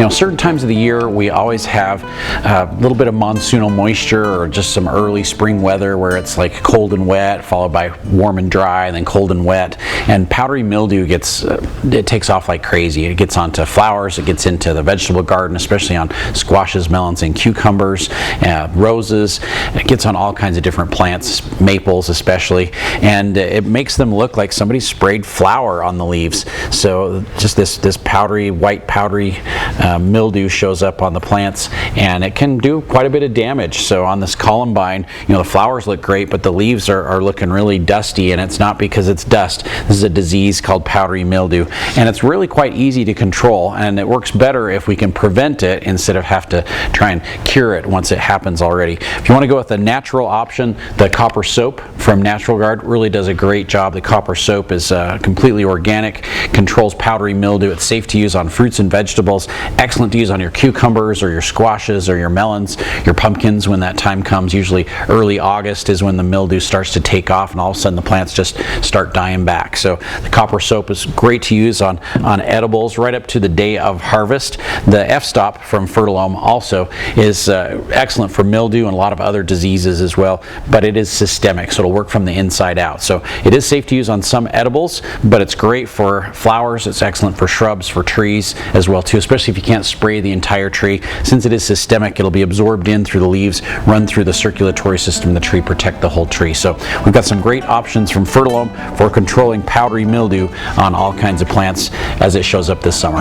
Certain times of the year we always have a little bit of monsoonal moisture or just some early spring weather where it's like cold and wet followed by warm and dry and then cold and wet, and powdery mildew it takes off like crazy. It gets onto flowers, it gets into the vegetable garden, especially on squashes, melons, and cucumbers, roses. It gets on all kinds of different plants, maples especially, and it makes them look like somebody sprayed flour on the leaves. So just this white powdery mildew shows up on the plants, and it can do quite a bit of damage. So on this columbine, the flowers look great, but the leaves are looking really dusty, and it's not because it's dust. This is a disease called powdery mildew, and it's really quite easy to control, and it works better if we can prevent it instead of have to try and cure it once it happens already. If you want to go with a natural option, the copper soap from Natural Guard really does a great job. The copper soap is completely organic, controls powdery mildew. It's safe to use on fruits and vegetables, excellent to use on your cucumbers or your squashes or your melons, your pumpkins when that time comes. Usually early August is when the mildew starts to take off and all of a sudden the plants just start dying back. So the copper soap is great to use on edibles right up to the day of harvest. The F-stop from Fertilome also is excellent for mildew and a lot of other diseases as well, but it is systemic, so it'll work from the inside out. So it is safe to use on some edibles, but it's great for flowers. It's excellent for shrubs, for trees as well too, especially if you can't spray the entire tree. Since it is systemic, it'll be absorbed in through the leaves, run through the circulatory system of the tree, protect the whole tree. So we've got some great options from Fertilome for controlling powdery mildew on all kinds of plants as it shows up this summer.